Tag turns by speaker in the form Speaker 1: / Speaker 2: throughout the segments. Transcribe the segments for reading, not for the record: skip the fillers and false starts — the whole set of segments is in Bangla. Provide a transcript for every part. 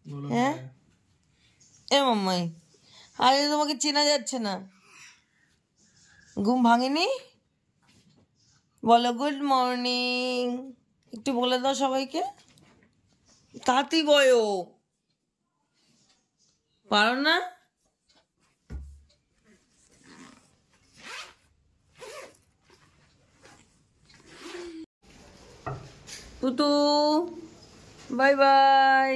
Speaker 1: হ্যাঁ এ মাম্মাই আরে তোমাকে চেনা যাচ্ছে না ঘুম ভাঙেনি বলো গুড মর্নিং একটু বলে দাও সবাইকে তাড়াতাড়ি বলো পারো না তুতু বাই বাই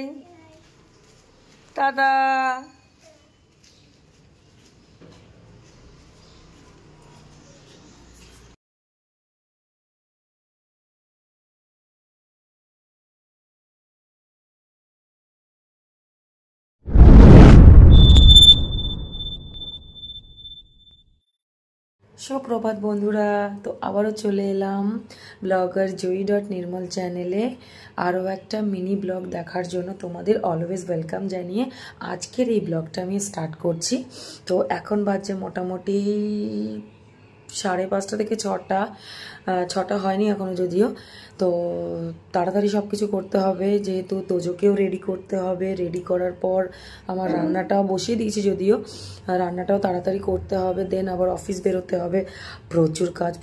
Speaker 1: টাটা সুপ্রভাত বন্ধুরা তো আবারও চলে এলাম ব্লগার joy.nirmal চ্যানেলে আরও একটা মিনি ব্লগ দেখার জন্য তোমাদের অলওয়েজ ওয়েলকাম জানিয়ে আজকের এই ব্লগটা আমি স্টার্ট করছি। তো এখন বাজে মোটামুটি 5:30 থেকে 6টা হয়নি এখনও যদিও। তো তাড়াতাড়ি সব কিছু করতে হবে যেহেতু তোজোকেও রেডি করতে হবে, রেডি করার পর আমার রান্নাটাও বসিয়ে দিয়েছি যদিও, রান্নাটাও তাড়াতাড়ি করতে হবে, দেন আবার অফিস বেরোতে হবে। প্রচুর কাজ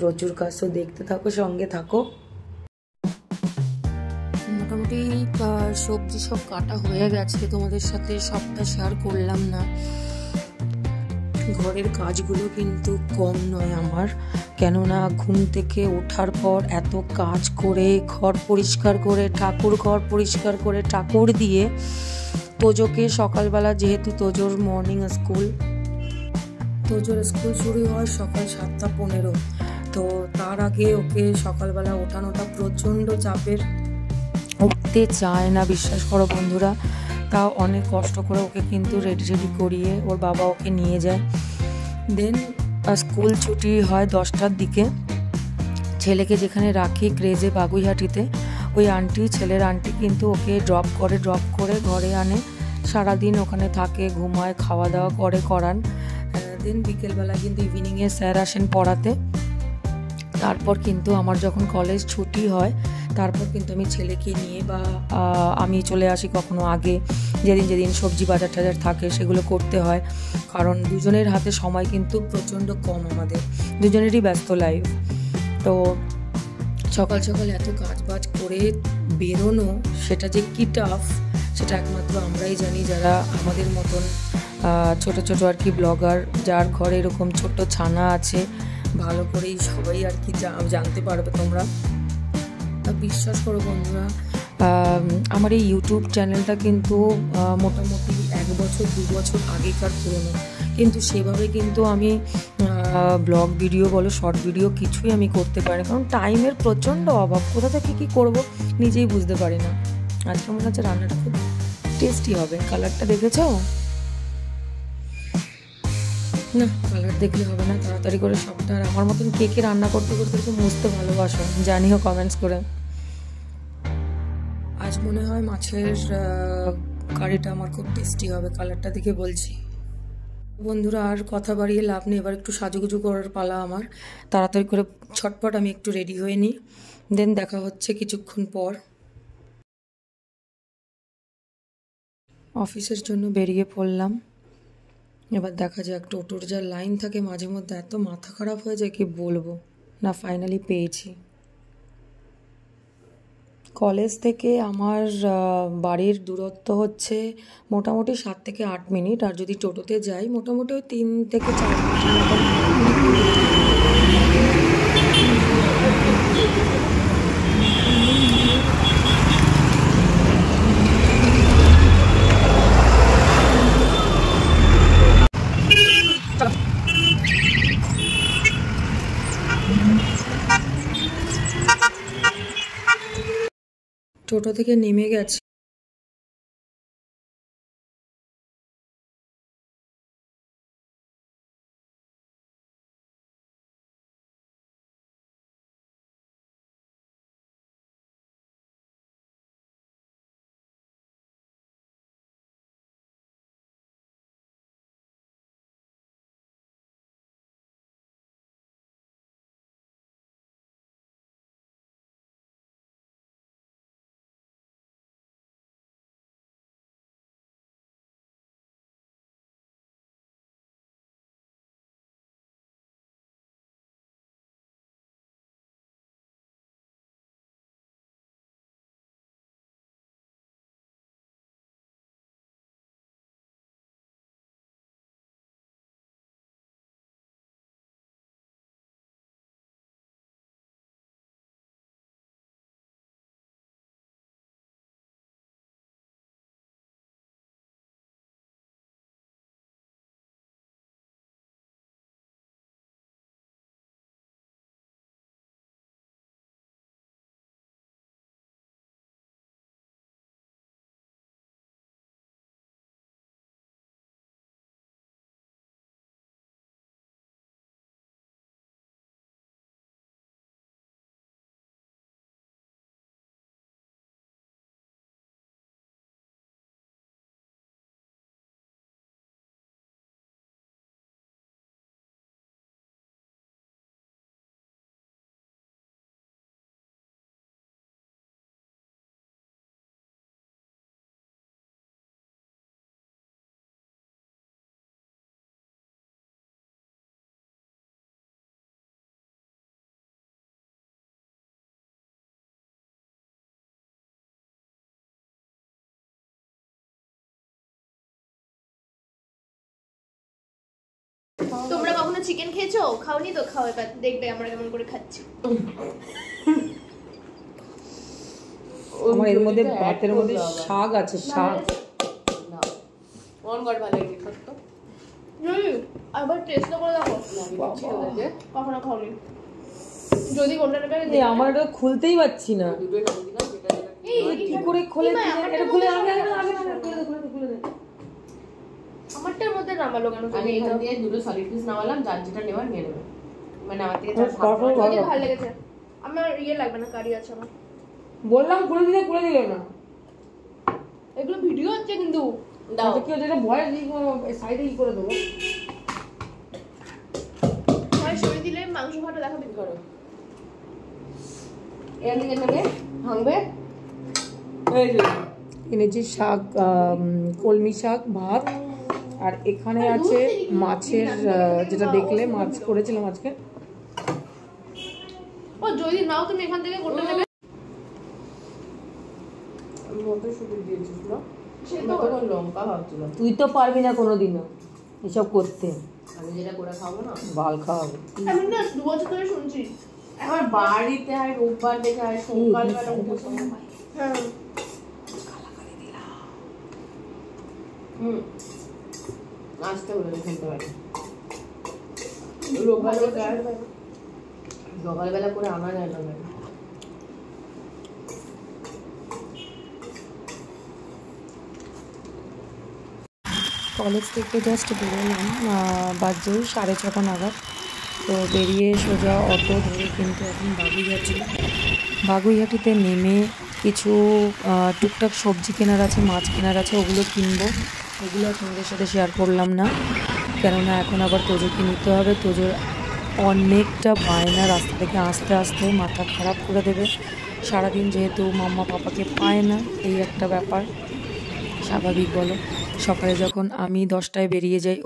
Speaker 1: তো দেখতে থাকো, সঙ্গে থাকো। মোটামুটি সবজি সব কাটা হয়ে গেছে, তোমাদের সাথে সবটা শেয়ার করলাম না। ঘরের কাজগুলো কিন্তু কম নয় আমার, কেননা ঘুম থেকে ওঠার পর এত কাজ করে ঘর পরিষ্কার করে ঠাকুর ঘর পরিষ্কার করে ঠাকুর দিয়ে তোজোকে সকালবেলা, যেহেতু তোজোর মর্নিং স্কুল, তোজোর স্কুল শুরু হয় সকাল 7:15, তো তার আগে ওকে সকালবেলা ওঠানোটা প্রচণ্ড চাপের। উঠতে চায় না বিশ্বাস করো বন্ধুরা, তাও অনেক কষ্ট করে ওকে কিন্তু রেডি করিয়ে ওর বাবা ওকে নিয়ে যায়। দেন স্কুল ছুটি হয় 10টার দিকে। ছেলেকে যেখানে রাখি ক্রেজে বাগুইহাটিতে, ওই আন্টি, ছেলের আন্টি কিন্তু ওকে ড্রপ করে ঘরে আনে, সারাদিন ওখানে থাকে, ঘুমায়, খাওয়া দাওয়া করান। দেন বিকেলবেলা কিন্তু ইভিনিংয়ে স্যার আসেন পড়াতে। তারপর কিন্তু আমার যখন কলেজ ছুটি হয় তারপর কিন্তু আমি ছেলেকে নিয়ে বা আমি চলে আসি কখনো আগে, যেদিন সবজি বাজার টাজার থাকে সেগুলো করতে হয়, কারণ দুজনের হাতে সময় কিন্তু প্রচণ্ড কম, আমাদের দুজনেরই ব্যস্ত লাইফ। তো সকাল এত কাজবাজ করে বেরোনো, সেটা যে কি টাফ সেটা একমাত্র আমরাই জানি, যারা আমাদের মতন ছোট আর কি ব্লগার, যার ঘরে এরকম ছোট্ট ছানা আছে, ভালো করেই সবাই আর কি জানতে পারবে তোমরা। বিশ্বাস করো বন্ধুরা, আমার এই ইউটিউব চ্যানেলটা কিন্তু মোটামুটি 1 বছর 2 বছর আগেকার পুরনো, কিন্তু সেভাবে কিন্তু আমি ব্লগ ভিডিও বলো, শর্ট ভিডিও কিছুই আমি করতে পারি না, কারণ টাইমের প্রচণ্ড অভাব। কোথা থেকে কী করবো নিজেই বুঝতে পারি না। আজকে মনে হচ্ছে রান্নাটা খুব টেস্টি হবে। কালারটা দেখেছো? না, কালার দেখলে হবে না, তাড়াতাড়ি করে সবটা। আর আমার মতন কে রান্না করতে একটু মুছতে ভালোবাসো জানিও কমেন্টস করে। আজ মনে হয় মাছের কারিটা আমার খুব টেস্টি হবে, কালারটা দেখে বলছি। বন্ধুরা আর কথা বাড়িয়ে লাভ নেই, এবার একটু সাজুগুজু করার পালা আমার। তাড়াতাড়ি করে ছটপট আমি একটু রেডি হয়ে নিই, দেন দেখা হচ্ছে কিছুক্ষণ পর। অফিসের জন্য বেরিয়ে পড়লাম, এবার দেখা যাক। টোটোর যা লাইন থাকে মাঝে মধ্যে, এত মাথা খারাপ হয়ে যায় কি বলবো না। ফাইনালি পেয়েছি। কলেজ থেকে আমার বাড়ির দূরত্ব হচ্ছে মোটামুটি 7 থেকে 8 মিনিট, আর যদি টোটোতে যাই মোটামুটি ওই 3 থেকে 4 মিনিট মতন। টোটো থেকে নেমে গেছি।
Speaker 2: তোমরা কখনো চিকেন খেয়েছো? খাওনি তো, খাও এবার দেখবে আমরা কেমন করে খাচ্ছি।
Speaker 1: আমার এর মধ্যে ভাতের মধ্যে শাক আছে, শাক
Speaker 3: না মন গড় ভালো লাগে সত্য।
Speaker 2: আবার টেস্ট করে দেখো। কখনো খাওনি? যদি কোনটা নেবে
Speaker 1: এই আমার এটা খুলতেই পাচ্ছি না।
Speaker 3: দুটোই খাবো কিনা যেটা
Speaker 1: কি করে খুলে এটা খুলে আগে খুলে দে।
Speaker 2: আমারটার মধ্যে নামালো কেন?
Speaker 3: আমি এখান দিয়ে দুটো সলিড পিস নামালাম, যার যেটা নেওয়ার নিয়ে নেবে। মানে আমার থেকে
Speaker 2: যদি ভালো লেগেছে। আমার লাগবে না, কারি আছে আমার।
Speaker 1: বললাম খুলে দিলে না।
Speaker 2: এগুলো ভিডিও হচ্ছে কিন্তু।
Speaker 3: দাও
Speaker 1: কি যেটা ভয়েস সাইডে কি করে দেবো?
Speaker 2: ভয়েস সরিয়ে দিলে মাংস ভাতটা দেখাবে
Speaker 3: করো। এখান থেকে নেবে, ভাঙবে। এই যে
Speaker 1: এনেছি শাক, কলমি শাক, ভাত, আর এখানে আছে মাছের, যেটা দেখলে মাছ করেছিলাম আজকে।
Speaker 2: ও যদি নাও তুমি এখান থেকে কোনটা নেবে?
Speaker 3: মটরশুঁটি দিয়েছিস না? লঙ্কা ভাবছিলাম।
Speaker 1: তুই তো পারবি না কোনোদিনও এসব করতে।
Speaker 3: আমি যেটা করে খাবো না
Speaker 1: বাল খাওয়াবে।
Speaker 2: আমি না 2 বছর ধরে শুনছি
Speaker 3: আমার বাড়িতে হয় রোববার দেখে হয় সকালবেলা উঠে
Speaker 2: হ্যাঁ
Speaker 3: আসতে বলে খেলতে পারি। সকালবেলা করে আনা যায় না।
Speaker 1: কলেজ থেকে জাস্ট বেরোলাম, বাজে 6:30 নাগাদ। তো বেরিয়ে সোজা অটো ধরে কিন্তু এখন বাগুইহাটিতে নেমে কিছু টুকটাক সবজি কেনার আছে, মাছ কেনার আছে, ওগুলো কিনবো। ওগুলো তোমাদের সাথে শেয়ার করলাম না, কেননা এখন আবার তোজোকে নিতে হবে। তোজোর অনেকটা বায়না, রাস্তা থেকে আসতে আসতে মাথা খারাপ করে দেবে। সারাদিন যেহেতু মাম্মা পাপাকে পায় না, এই একটা ব্যাপার, স্বাভাবিক বলো। সকালে যখন আমি 10টায় বেরিয়ে যাই,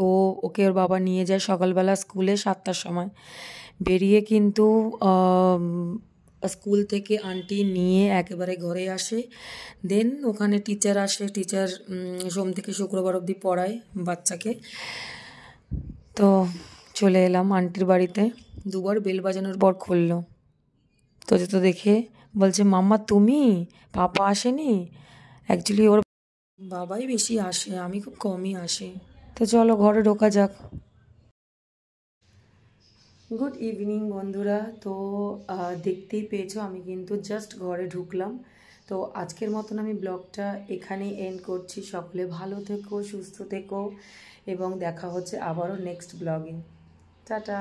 Speaker 1: ওকে ওর বাবা নিয়ে যায় সকালবেলা স্কুলে 7টার সময়। বেরিয়ে কিন্তু স্কুল থেকে আন্টি নিয়ে একেবারে ঘরে আসে। দেন ওখানে টিচার আসে, টিচার সোম থেকে শুক্রবার অবধি পড়ায় বাচ্চাকে। তো চলে এলাম আন্টির বাড়িতে। 2বার বেল বাজানোর পর খুললো। তো দেখে বলছে, মাম্মা তুমি, পাপা আসেনি? অ্যাকচুয়ালি ওর বাবাই বেশি আসে, আমি খুব কমই আসি। তো চলো ঘরে ঢোকা যাক। গুড ইভিনিং বন্ধুরা। তো দেখতেই পেয়েছো আমি কিন্তু জাস্ট ঘরে ঢুকলাম। তো আজকের মতন আমি ব্লগটা এখানেই এন্ড করছি। সকলে ভালো থেকো, সুস্থ থেকো, এবং দেখা হচ্ছে আবারও নেক্সট ব্লগে। টাটা।